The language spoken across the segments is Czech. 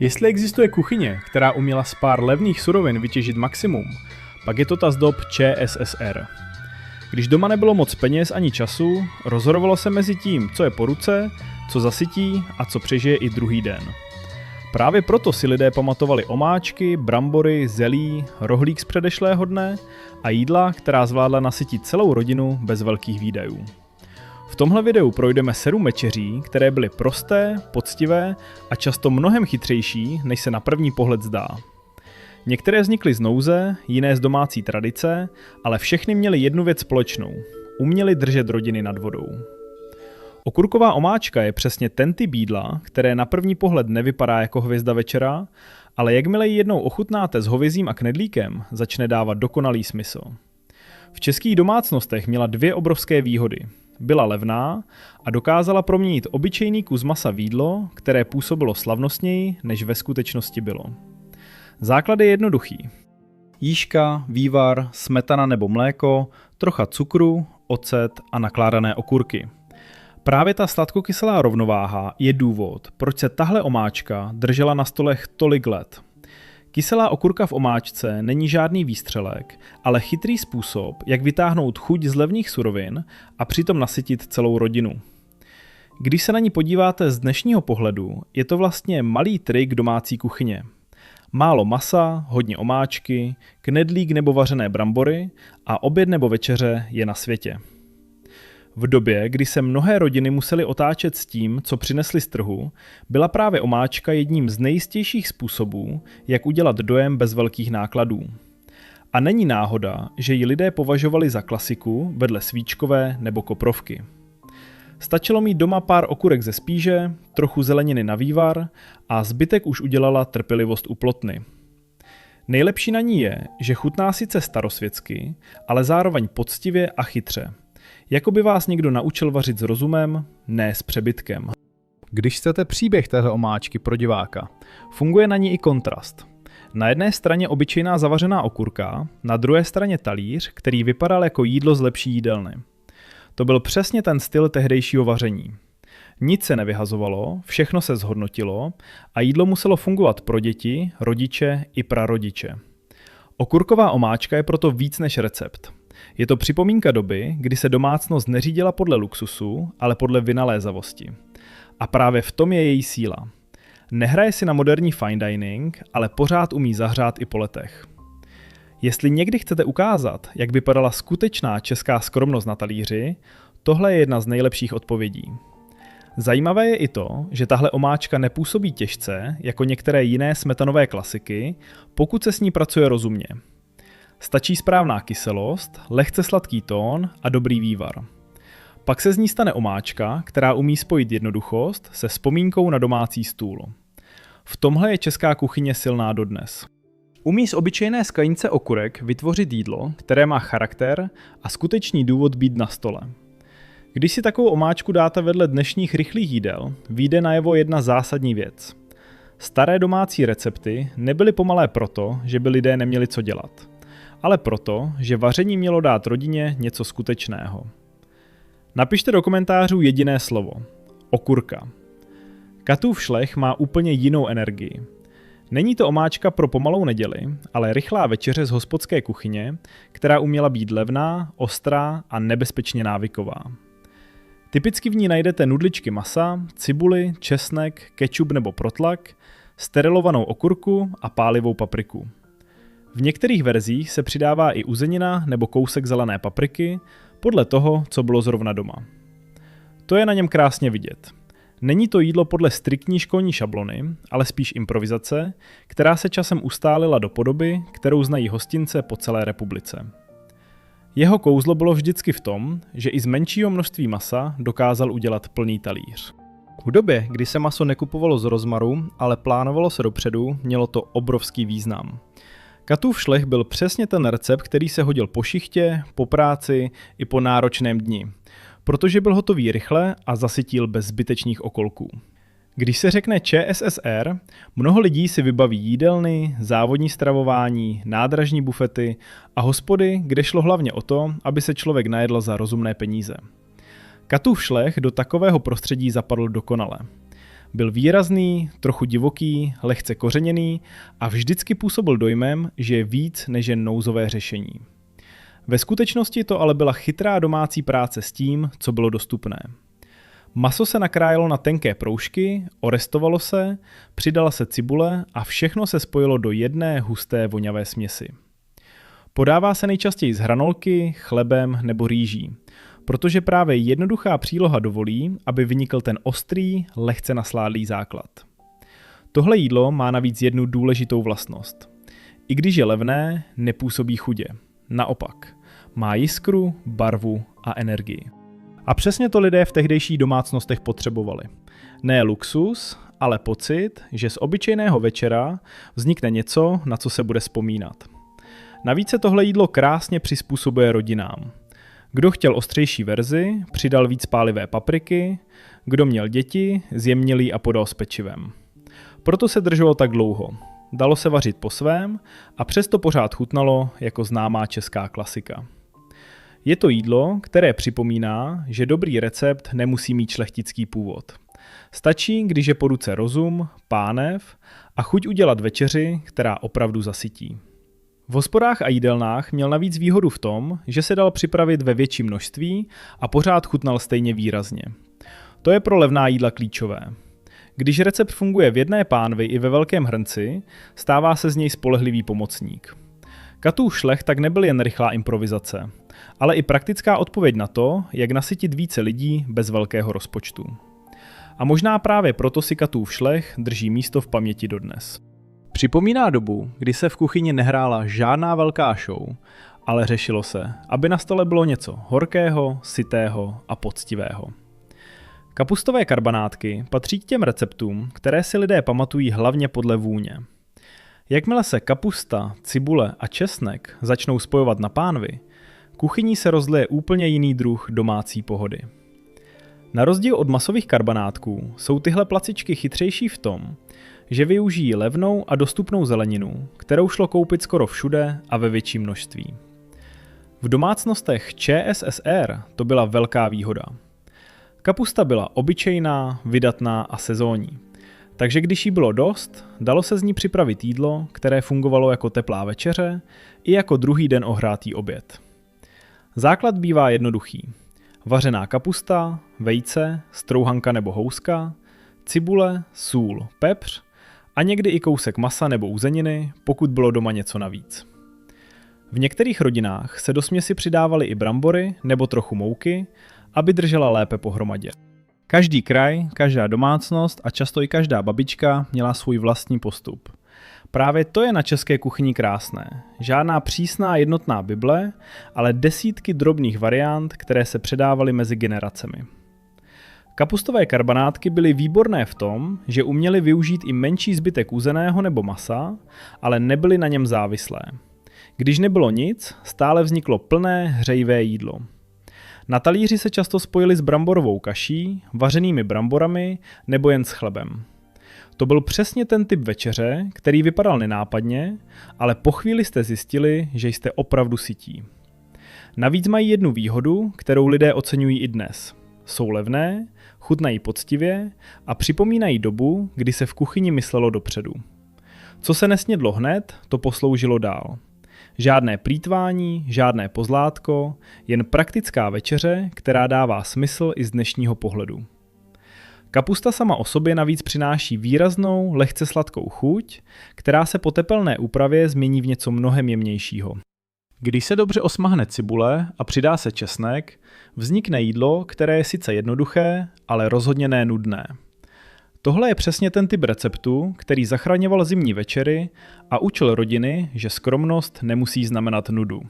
Jestli existuje kuchyně, která uměla z pár levných surovin vytěžit maximum, pak je to ta z dob ČSSR. Když doma nebylo moc peněz ani času, rozhodovalo se mezi tím, co je po ruce, co zasytí a co přežije i druhý den. Právě proto si lidé pamatovali omáčky, brambory, zelí, rohlík z předešlého dne a jídla, která zvládla nasytit celou rodinu bez velkých výdajů. V tomhle videu projdeme 7 večeří, které byly prosté, poctivé a často mnohem chytřejší, než se na první pohled zdá. Některé vznikly z nouze, jiné z domácí tradice, ale všechny měly jednu věc společnou. Uměly držet rodiny nad vodou. Okurková omáčka je přesně ten typ jídla, které na první pohled nevypadá jako hvězda večera, ale jakmile ji jednou ochutnáte s hovězím a knedlíkem, začne dávat dokonalý smysl. V českých domácnostech měla 2 obrovské výhody. Byla levná a dokázala proměnit obyčejný kus masa v jídlo, které působilo slavnostněji, než ve skutečnosti bylo. Základ je jednoduchý. Jížka, vývar, smetana nebo mléko, trocha cukru, ocet a nakládané okurky. Právě ta sladkokyselá rovnováha je důvod, proč se tahle omáčka držela na stolech tolik let. Kyselá okurka v omáčce není žádný výstřelek, ale chytrý způsob, jak vytáhnout chuť z levných surovin a přitom nasytit celou rodinu. Když se na ní podíváte z dnešního pohledu, je to vlastně malý trik domácí kuchyně. Málo masa, hodně omáčky, knedlík nebo vařené brambory a oběd nebo večeře je na světě. V době, kdy se mnohé rodiny musely otáčet s tím, co přinesli z trhu, byla právě omáčka jedním z nejistějších způsobů, jak udělat dojem bez velkých nákladů. A není náhoda, že ji lidé považovali za klasiku vedle svíčkové nebo koprovky. Stačilo mít doma pár okurek ze spíže, trochu zeleniny na vývar a zbytek už udělala trpělivost u plotny. Nejlepší na ní je, že chutná sice starosvětsky, ale zároveň poctivě a chytře. Jako by vás někdo naučil vařit s rozumem, ne s přebytkem. Když chcete příběh téhle omáčky pro diváka, funguje na ní i kontrast. Na jedné straně obyčejná zavařená okurka, na druhé straně talíř, který vypadal jako jídlo z lepší jídelny. To byl přesně ten styl tehdejšího vaření. Nic se nevyhazovalo, všechno se zhodnotilo a jídlo muselo fungovat pro děti, rodiče i prarodiče. Okurková omáčka je proto víc než recept. Je to připomínka doby, kdy se domácnost neřídila podle luxusu, ale podle vynalézavosti. A právě v tom je její síla. Nehraje si na moderní fine dining, ale pořád umí zahřát i po letech. Jestli někdy chcete ukázat, jak vypadala skutečná česká skromnost na talíři, tohle je jedna z nejlepších odpovědí. Zajímavé je i to, že tahle omáčka nepůsobí těžce, jako některé jiné smetanové klasiky, pokud se s ní pracuje rozumně. Stačí správná kyselost, lehce sladký tón a dobrý vývar. Pak se z ní stane omáčka, která umí spojit jednoduchost se vzpomínkou na domácí stůl. V tomhle je česká kuchyně silná dodnes. Umí z obyčejné sklenice okurek vytvořit jídlo, které má charakter a skutečný důvod být na stole. Když si takovou omáčku dáte vedle dnešních rychlých jídel, vyjde najevo jedna zásadní věc. Staré domácí recepty nebyly pomalé proto, že by lidé neměli co dělat, ale proto, že vaření mělo dát rodině něco skutečného. Napište do komentářů jediné slovo. Okurka. Katův šlech má úplně jinou energii. Není to omáčka pro pomalou neděli, ale rychlá večeře z hospodské kuchyně, která uměla být levná, ostrá a nebezpečně návyková. Typicky v ní najdete nudličky masa, cibuli, česnek, kečup nebo protlak, sterilovanou okurku a pálivou papriku. V některých verzích se přidává i uzenina nebo kousek zelené papriky, podle toho, co bylo zrovna doma. To je na něm krásně vidět. Není to jídlo podle striktní školní šablony, ale spíš improvizace, která se časem ustálila do podoby, kterou znají hostince po celé republice. Jeho kouzlo bylo vždycky v tom, že i z menšího množství masa dokázal udělat plný talíř. V době, kdy se maso nekupovalo z rozmaru, ale plánovalo se dopředu, mělo to obrovský význam. Katův šlech byl přesně ten recept, který se hodil po šichtě, po práci i po náročném dni, protože byl hotový rychle a zasytil bez zbytečných okolků. Když se řekne ČSSR, mnoho lidí si vybaví jídelny, závodní stravování, nádražní bufety a hospody, kde šlo hlavně o to, aby se člověk najedl za rozumné peníze. Katův šlech do takového prostředí zapadl dokonale. Byl výrazný, trochu divoký, lehce kořeněný a vždycky působil dojmem, že je víc než jen nouzové řešení. Ve skutečnosti to ale byla chytrá domácí práce s tím, co bylo dostupné. Maso se nakrájelo na tenké proužky, orestovalo se, přidala se cibule a všechno se spojilo do jedné husté voňavé směsi. Podává se nejčastěji z hranolky, chlebem nebo rýží, protože právě jednoduchá příloha dovolí, aby vynikl ten ostrý, lehce nasládlý základ. Tohle jídlo má navíc jednu důležitou vlastnost. I když je levné, nepůsobí chudě. Naopak, má jiskru, barvu a energii. A přesně to lidé v tehdejších domácnostech potřebovali. Ne luxus, ale pocit, že z obyčejného večera vznikne něco, na co se bude vzpomínat. Navíc se tohle jídlo krásně přizpůsobuje rodinám. Kdo chtěl ostřejší verzi, přidal víc pálivé papriky, kdo měl děti, zjemnil ji a podal s pečivem. Proto se drželo tak dlouho. Dalo se vařit po svém a přesto pořád chutnalo jako známá česká klasika. Je to jídlo, které připomíná, že dobrý recept nemusí mít šlechtický původ. Stačí, když je po ruce rozum, pánev a chuť udělat večeři, která opravdu zasytí. V hospodách a jídelnách měl navíc výhodu v tom, že se dal připravit ve větší množství a pořád chutnal stejně výrazně. To je pro levná jídla klíčové. Když recept funguje v jedné pánvi i ve velkém hrnci, stává se z něj spolehlivý pomocník. Katův šlech tak nebyl jen rychlá improvizace, ale i praktická odpověď na to, jak nasytit více lidí bez velkého rozpočtu. A možná právě proto si Katův šlech drží místo v paměti dodnes. Připomíná dobu, kdy se v kuchyni nehrála žádná velká show, ale řešilo se, aby na stole bylo něco horkého, sytého a poctivého. Kapustové karbanátky patří k těm receptům, které si lidé pamatují hlavně podle vůně. Jakmile se kapusta, cibule a česnek začnou spojovat na pánvi, kuchyní se rozlije úplně jiný druh domácí pohody. Na rozdíl od masových karbanátků jsou tyhle placičky chytřejší v tom, že využijí levnou a dostupnou zeleninu, kterou šlo koupit skoro všude a ve větším množství. V domácnostech ČSSR to byla velká výhoda. Kapusta byla obyčejná, vydatná a sezónní, takže když jí bylo dost, dalo se z ní připravit jídlo, které fungovalo jako teplá večeře i jako druhý den ohrátý oběd. Základ bývá jednoduchý. Vařená kapusta, vejce, strouhanka nebo houska, cibule, sůl, pepř a někdy i kousek masa nebo uzeniny, pokud bylo doma něco navíc. V některých rodinách se do směsi přidávaly i brambory nebo trochu mouky, aby držela lépe pohromadě. Každý kraj, každá domácnost a často i každá babička měla svůj vlastní postup. Právě to je na české kuchyni krásné. Žádná přísná jednotná bible, ale desítky drobných variant, které se předávaly mezi generacemi. Kapustové karbanátky byly výborné v tom, že uměly využít i menší zbytek uzeného nebo masa, ale nebyly na něm závislé. Když nebylo nic, stále vzniklo plné, hřejivé jídlo. Na talíři se často spojili s bramborovou kaší, vařenými bramborami nebo jen s chlebem. To byl přesně ten typ večeře, který vypadal nenápadně, ale po chvíli jste zjistili, že jste opravdu sytí. Navíc mají jednu výhodu, kterou lidé oceňují i dnes. Jsou levné, chutnají poctivě a připomínají dobu, kdy se v kuchyni myslelo dopředu. Co se nesnědlo hned, to posloužilo dál. Žádné plýtvání, žádné pozlátko, jen praktická večeře, která dává smysl i z dnešního pohledu. Kapusta sama o sobě navíc přináší výraznou, lehce sladkou chuť, která se po tepelné úpravě změní v něco mnohem jemnějšího. Když se dobře osmahne cibule a přidá se česnek, vznikne jídlo, které je sice jednoduché, ale rozhodně ne nudné. Tohle je přesně ten typ receptu, který zachraňoval zimní večery a učil rodiny, že skromnost nemusí znamenat nudu.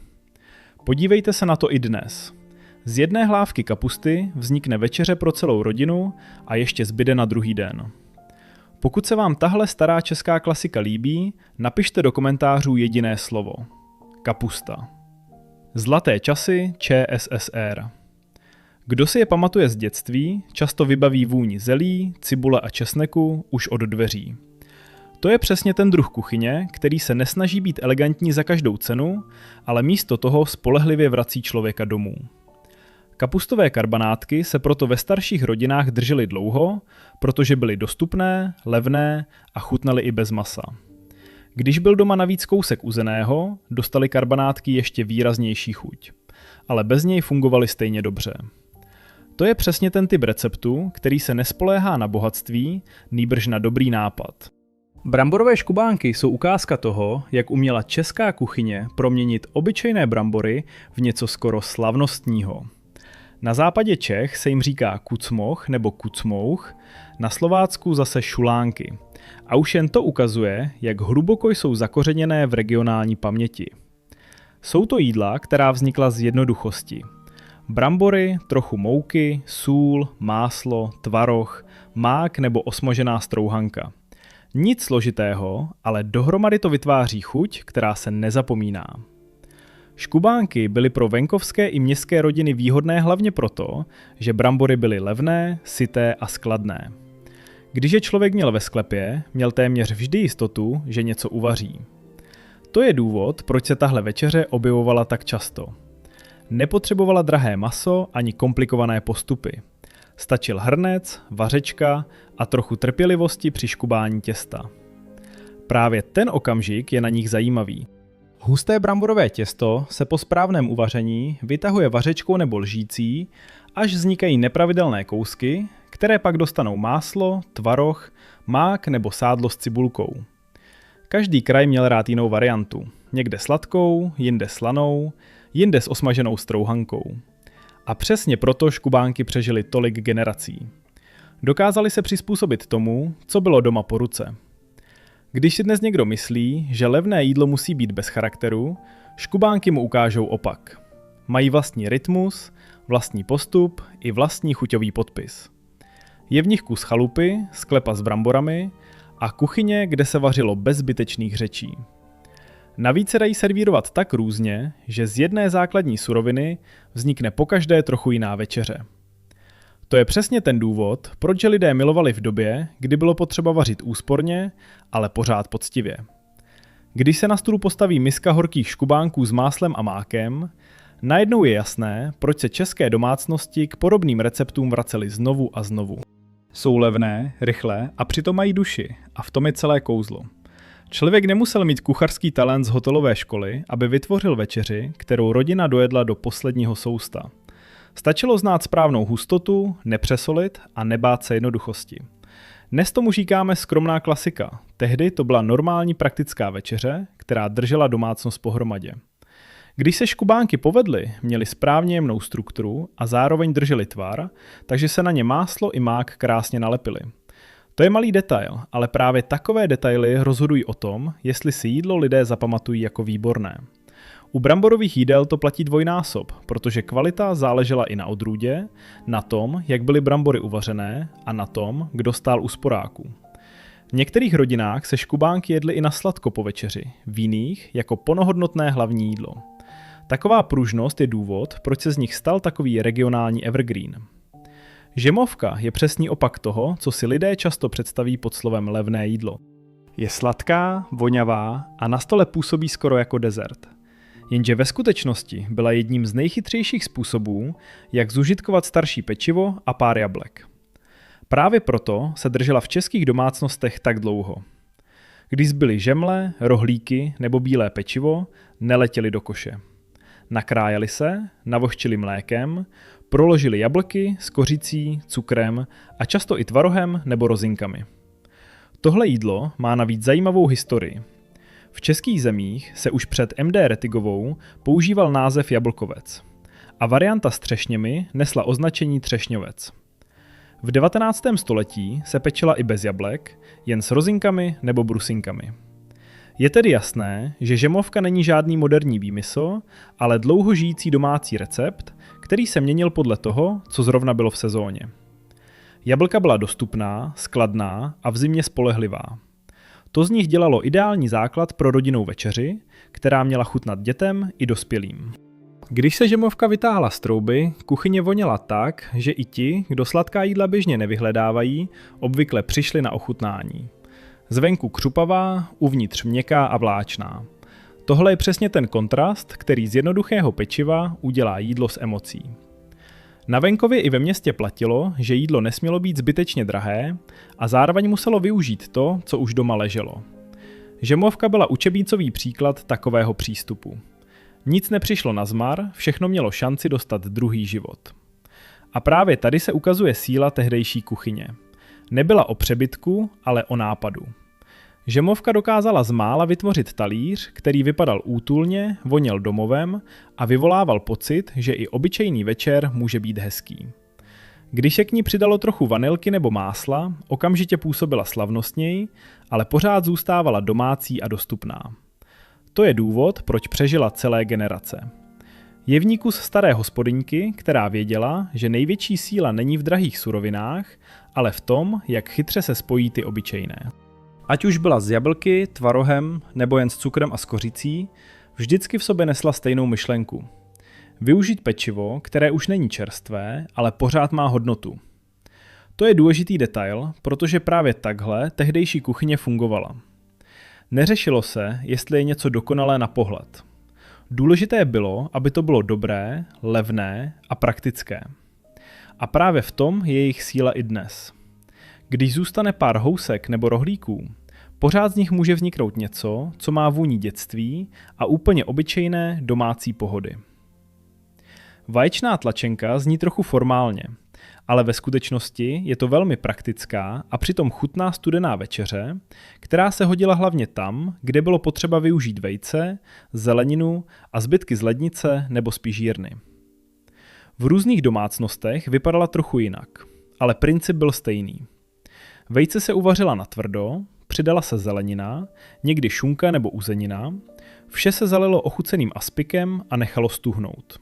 Podívejte se na to i dnes. Z jedné hlávky kapusty vznikne večeře pro celou rodinu a ještě zbyde na druhý den. Pokud se vám tahle stará česká klasika líbí, napište do komentářů jediné slovo. Kapusta. Zlaté časy ČSSR. Kdo si je pamatuje z dětství, často vybaví vůni zelí, cibule a česneku už od dveří. To je přesně ten druh kuchyně, který se nesnaží být elegantní za každou cenu, ale místo toho spolehlivě vrací člověka domů. Kapustové karbanátky se proto ve starších rodinách držely dlouho, protože byly dostupné, levné a chutnaly i bez masa. Když byl doma navíc kousek uzeného, dostaly karbanátky ještě výraznější chuť, ale bez něj fungovaly stejně dobře. To je přesně ten typ receptu, který se nespoléhá na bohatství, nýbrž na dobrý nápad. Bramborové škubánky jsou ukázka toho, jak uměla česká kuchyně proměnit obyčejné brambory v něco skoro slavnostního. Na západě Čech se jim říká kucmoch nebo kucmouch, na Slovácku zase šulánky. A už jen to ukazuje, jak hluboko jsou zakořeněné v regionální paměti. Jsou to jídla, která vznikla z jednoduchosti. Brambory, trochu mouky, sůl, máslo, tvaroh, mák nebo osmažená strouhanka. Nic složitého, ale dohromady to vytváří chuť, která se nezapomíná. Škubánky byly pro venkovské i městské rodiny výhodné hlavně proto, že brambory byly levné, syté a skladné. Když je člověk měl ve sklepě, měl téměř vždy jistotu, že něco uvaří. To je důvod, proč se tahle večeře objevovala tak často. Nepotřebovala drahé maso ani komplikované postupy. Stačil hrnec, vařečka a trochu trpělivosti při škubání těsta. Právě ten okamžik je na nich zajímavý. Husté bramborové těsto se po správném uvaření vytahuje vařečkou nebo lžící, až vznikají nepravidelné kousky, které pak dostanou máslo, tvaroh, mák nebo sádlo s cibulkou. Každý kraj měl rád jinou variantu. Někde sladkou, jinde slanou, jinde s osmaženou strouhankou. A přesně proto škubánky přežily tolik generací. Dokázali se přizpůsobit tomu, co bylo doma po ruce. Když si dnes někdo myslí, že levné jídlo musí být bez charakteru, škubánky mu ukážou opak. Mají vlastní rytmus, vlastní postup i vlastní chuťový podpis. Je v nich kus chalupy, sklepa s bramborami a kuchyně, kde se vařilo bez zbytečných řečí. Navíc se dají servírovat tak různě, že z jedné základní suroviny vznikne pokaždé trochu jiná večeře. To je přesně ten důvod, proč lidé milovali v době, kdy bylo potřeba vařit úsporně, ale pořád poctivě. Když se na stůl postaví miska horkých škubánků s máslem a mákem, najednou je jasné, proč se české domácnosti k podobným receptům vracely znovu a znovu. Jsou levné, rychlé a přitom mají duši, a v tom je celé kouzlo. Člověk nemusel mít kuchařský talent z hotelové školy, aby vytvořil večeři, kterou rodina dojedla do posledního sousta. Stačilo znát správnou hustotu, nepřesolit a nebát se jednoduchosti. Dnes tomu říkáme skromná klasika. Tehdy to byla normální praktická večeře, která držela domácnost pohromadě. Když se škubánky povedly, měly správně jemnou strukturu a zároveň držely tvar, takže se na ně máslo i mák krásně nalepily. To je malý detail, ale právě takové detaily rozhodují o tom, jestli si jídlo lidé zapamatují jako výborné. U bramborových jídel to platí dvojnásob, protože kvalita záležela i na odrůdě, na tom, jak byly brambory uvařené a na tom, kdo stál u sporáku. V některých rodinách se škubánky jedly i na sladko po večeři, v jiných jako plnohodnotné hlavní jídlo. Taková pružnost je důvod, proč se z nich stal takový regionální evergreen. Žemovka je přesný opak toho, co si lidé často představí pod slovem levné jídlo. Je sladká, vonavá a na stole působí skoro jako dezert. Jenže ve skutečnosti byla jedním z nejchytřejších způsobů, jak zužitkovat starší pečivo a pár jablek. Právě proto se držela v českých domácnostech tak dlouho. Když zbyly žemle, rohlíky nebo bílé pečivo, neletěly do koše. Nakrájeli se, navohčili mlékem, proložili jablky s kořicí, cukrem a často i tvarohem nebo rozinkami. Tohle jídlo má navíc zajímavou historii. V českých zemích se už před M.D. Rettigovou používal název jablkovec a varianta s třešněmi nesla označení třešňovec. V 19. století se pečela i bez jablek, jen s rozinkami nebo brusinkami. Je tedy jasné, že žemovka není žádný moderní výmysl, ale dlouho žijící domácí recept, který se měnil podle toho, co zrovna bylo v sezóně. Jablka byla dostupná, skladná a v zimě spolehlivá. To z nich dělalo ideální základ pro rodinnou večeři, která měla chutnat dětem i dospělým. Když se žemovka vytáhla z trouby, kuchyně voněla tak, že i ti, kdo sladká jídla běžně nevyhledávají, obvykle přišli na ochutnání. Zvenku křupavá, uvnitř měkká a vláčná. Tohle je přesně ten kontrast, který z jednoduchého pečiva udělá jídlo s emocí. Na venkově i ve městě platilo, že jídlo nesmělo být zbytečně drahé a zároveň muselo využít to, co už doma leželo. Žemovka byla učebnicový příklad takového přístupu. Nic nepřišlo nazmar, všechno mělo šanci dostat druhý život. A právě tady se ukazuje síla tehdejší kuchyně. Nebyla o přebytku, ale o nápadu. Žemovka dokázala zmála vytvořit talíř, který vypadal útulně, voněl domovem a vyvolával pocit, že i obyčejný večer může být hezký. Když se k ní přidalo trochu vanilky nebo másla, okamžitě působila slavnostněji, ale pořád zůstávala domácí a dostupná. To je důvod, proč přežila celé generace. Je v ní kus staré hospodyňky, která věděla, že největší síla není v drahých surovinách, ale v tom, jak chytře se spojí ty obyčejné. Ať už byla z jablky, tvarohem nebo jen s cukrem a s kořicí, vždycky v sobě nesla stejnou myšlenku. Využít pečivo, které už není čerstvé, ale pořád má hodnotu. To je důležitý detail, protože právě takhle tehdejší kuchyně fungovala. Neřešilo se, jestli je něco dokonalé na pohled. Důležité bylo, aby to bylo dobré, levné a praktické. A právě v tom je jejich síla i dnes. Když zůstane pár housek nebo rohlíků, pořád z nich může vzniknout něco, co má vůni dětství a úplně obyčejné domácí pohody. Vaječná tlačenka zní trochu formálně, ale ve skutečnosti je to velmi praktická a přitom chutná studená večeře, která se hodila hlavně tam, kde bylo potřeba využít vejce, zeleninu a zbytky z lednice nebo z pyžírny. V různých domácnostech vypadala trochu jinak, ale princip byl stejný. Vejce se uvařila natvrdo, přidala se zelenina, někdy šunka nebo uzenina, vše se zalilo ochuceným aspikem a nechalo stuhnout.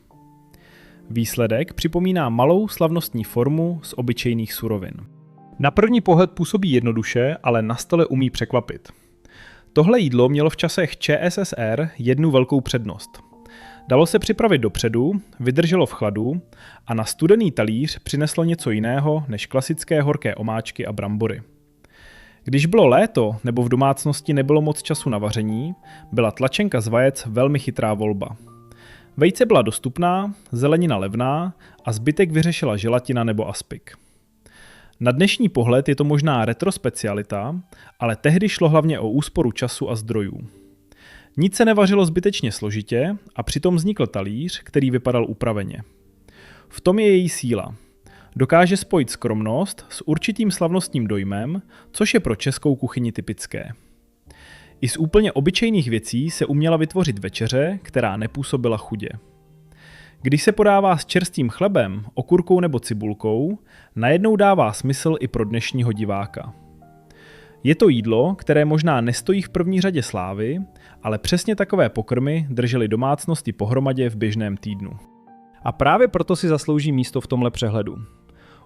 Výsledek připomíná malou slavnostní formu z obyčejných surovin. Na první pohled působí jednoduše, ale na stole umí překvapit. Tohle jídlo mělo v časech ČSSR jednu velkou přednost. Dalo se připravit dopředu, vydrželo v chladu a na studený talíř přineslo něco jiného než klasické horké omáčky a brambory. Když bylo léto nebo v domácnosti nebylo moc času na vaření, byla tlačenka z vajec velmi chytrá volba. Vejce byla dostupná, zelenina levná a zbytek vyřešila želatina nebo aspik. Na dnešní pohled je to možná retro specialita, ale tehdy šlo hlavně o úsporu času a zdrojů. Nic se nevařilo zbytečně složitě a přitom vznikl talíř, který vypadal upraveně. V tom je její síla. Dokáže spojit skromnost s určitým slavnostním dojmem, což je pro českou kuchyni typické. I z úplně obyčejných věcí se uměla vytvořit večeře, která nepůsobila chudě. Když se podává s čerstvým chlebem, okurkou nebo cibulkou, najednou dává smysl i pro dnešního diváka. Je to jídlo, které možná nestojí v první řadě slávy, ale přesně takové pokrmy držely domácnosti pohromadě v běžném týdnu. A právě proto si zaslouží místo v tomhle přehledu.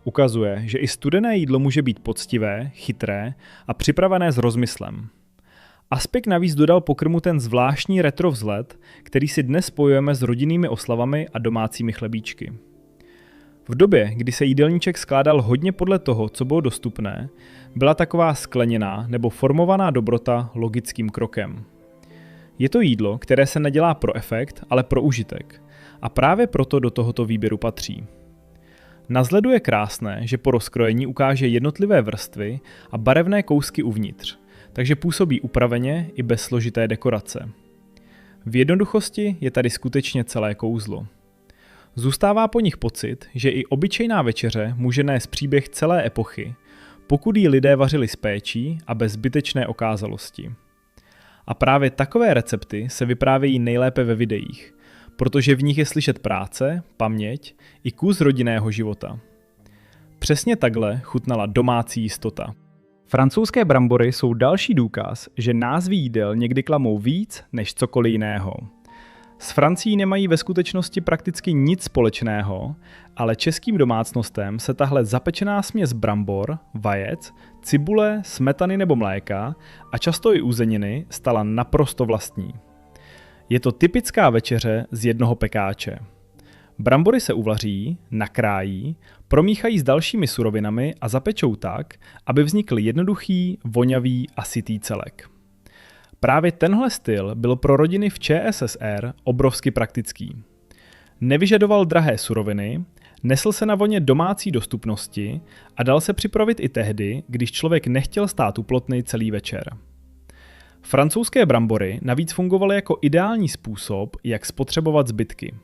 Ukazuje, že i studené jídlo může být poctivé, chytré a připravené s rozmyslem. Aspik navíc dodal pokrmu ten zvláštní retro vzhled, který si dnes spojujeme s rodinnými oslavami a domácími chlebíčky. V době, kdy se jídelníček skládal hodně podle toho, co bylo dostupné, byla taková skleněná nebo formovaná dobrota logickým krokem. Je to jídlo, které se nedělá pro efekt, ale pro užitek. A právě proto do tohoto výběru patří. Na vzhledu je krásné, že po rozkrojení ukáže jednotlivé vrstvy a barevné kousky uvnitř, takže působí upraveně i bez složité dekorace. V jednoduchosti je tady skutečně celé kouzlo. Zůstává po nich pocit, že i obyčejná večeře může nést příběh celé epochy, pokud ji lidé vařili s péčí a bez zbytečné okázalosti. A právě takové recepty se vyprávějí nejlépe ve videích, protože v nich je slyšet práce, paměť i kus rodinného života. Přesně takhle chutnala domácí jistota. Francouzské brambory jsou další důkaz, že názvy jídel někdy klamou víc než cokoliv jiného. S Francií nemají ve skutečnosti prakticky nic společného, ale českým domácnostem se tahle zapečená směs brambor, vajec, cibule, smetany nebo mléka a často i uzeniny stala naprosto vlastní. Je to typická večeře z jednoho pekáče. Brambory se uvaří, nakrájí, promíchají s dalšími surovinami a zapečou tak, aby vznikl jednoduchý, voňavý a sytý celek. Právě tenhle styl byl pro rodiny v ČSSR obrovsky praktický. Nevyžadoval drahé suroviny, Nesl se na vlně domácí dostupnosti a dal se připravit i tehdy, když člověk nechtěl stát u plotny celý večer. Francouzské brambory navíc fungovaly jako ideální způsob, jak spotřebovat zbytky.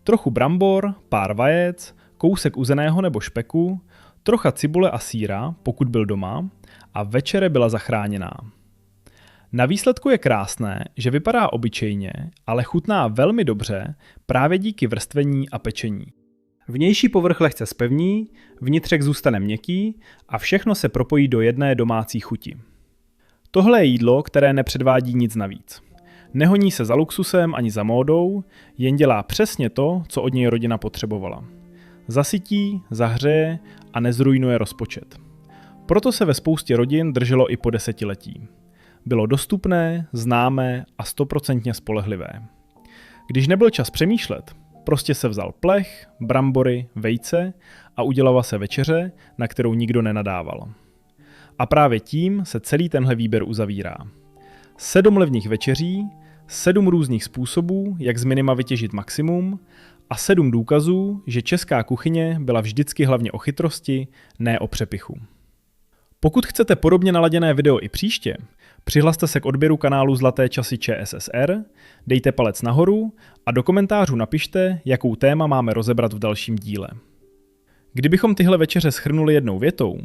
Trochu brambor, pár vajec, kousek uzeného nebo špeku, trocha cibule a sýra, pokud byl doma, a večere byla zachráněná. Na výsledku je krásné, že vypadá obyčejně, ale chutná velmi dobře právě díky vrstvení a pečení. Vnější povrch lehce zpevní, vnitřek zůstane měkký a všechno se propojí do jedné domácí chuti. Tohle je jídlo, které nepředvádí nic navíc. Nehoní se za luxusem ani za módou, jen dělá přesně to, co od něj rodina potřebovala. Zasytí, zahřeje a nezrujnuje rozpočet. Proto se ve spoustě rodin drželo i po desetiletí. Bylo dostupné, známé a 100% spolehlivé. Když nebyl čas přemýšlet, prostě se vzal plech, brambory, vejce a udělala se večeře, na kterou nikdo nenadával. A právě tím se celý tenhle výběr uzavírá. 7 levných večeří, 7 různých způsobů, jak z minima vytěžit maximum a 7 důkazů, že česká kuchyně byla vždycky hlavně o chytrosti, ne o přepichu. Pokud chcete podobně naladěné video i příště, přihlaste se k odběru kanálu Zlaté časy ČSSR, dejte palec nahoru a do komentářů napište, jakou téma máme rozebrat v dalším díle. Kdybychom tyhle večeře shrnuli jednou větou,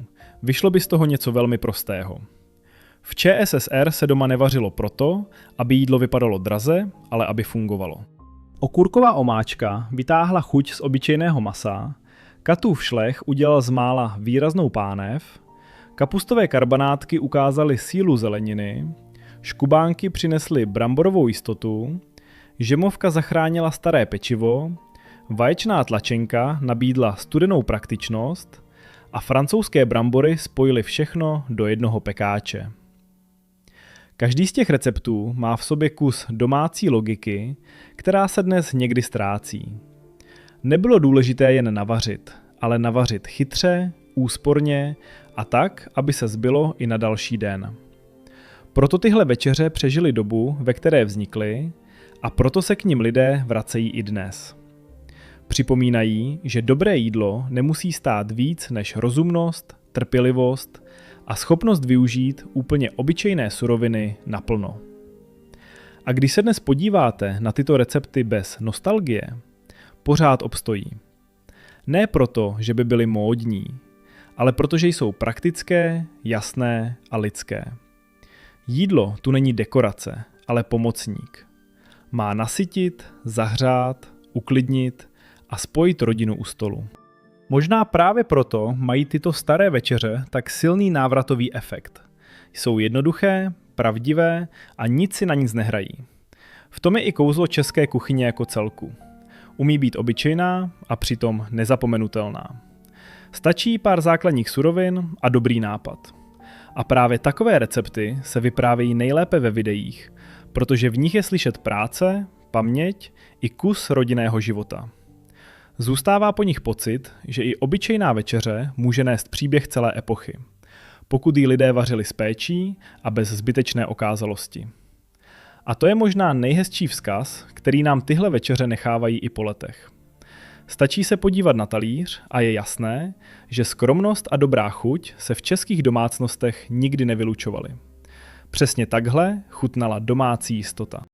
vyšlo by z toho něco velmi prostého. V ČSSR se doma nevařilo proto, aby jídlo vypadalo draze, ale aby fungovalo. Okurková omáčka vytáhla chuť z obyčejného masa, Katův šlech udělal z mála výraznou pánev, kapustové karbanátky ukázaly sílu zeleniny, škubánky přinesly bramborovou jistotu, žemovka zachránila staré pečivo, vaječná tlačenka nabídla studenou praktičnost a francouzské brambory spojily všechno do jednoho pekáče. Každý z těch receptů má v sobě kus domácí logiky, která se dnes někdy ztrácí. Nebylo důležité jen navařit, ale navařit chytře, úsporně a tak, aby se zbylo i na další den. Proto tyhle večeře přežily dobu, ve které vznikly, a proto se k nim lidé vracejí i dnes. Připomínají, že dobré jídlo nemusí stát víc než rozumnost, trpělivost a schopnost využít úplně obyčejné suroviny naplno. A když se dnes podíváte na tyto recepty bez nostalgie, pořád obstojí. Ne proto, že by byly módní, ale protože jsou praktické, jasné a lidské. Jídlo tu není dekorace, ale pomocník. Má nasytit, zahřát, uklidnit a spojit rodinu u stolu. Možná právě proto mají tyto staré večeře tak silný návratový efekt. Jsou jednoduché, pravdivé a nic si na nic nehrají. V tom je i kouzlo české kuchyně jako celku. Umí být obyčejná a přitom nezapomenutelná. Stačí pár základních surovin a dobrý nápad. A právě takové recepty se vyprávějí nejlépe ve videích, protože v nich je slyšet práce, paměť i kus rodinného života. Zůstává po nich pocit, že i obyčejná večeře může nést příběh celé epochy, pokud ji lidé vařili s péčí a bez zbytečné okázalosti. A to je možná nejhezčí vzkaz, který nám tyhle večeře nechávají i po letech. Stačí se podívat na talíř a je jasné, že skromnost a dobrá chuť se v českých domácnostech nikdy nevylučovaly. Přesně takhle chutnala domácí jistota.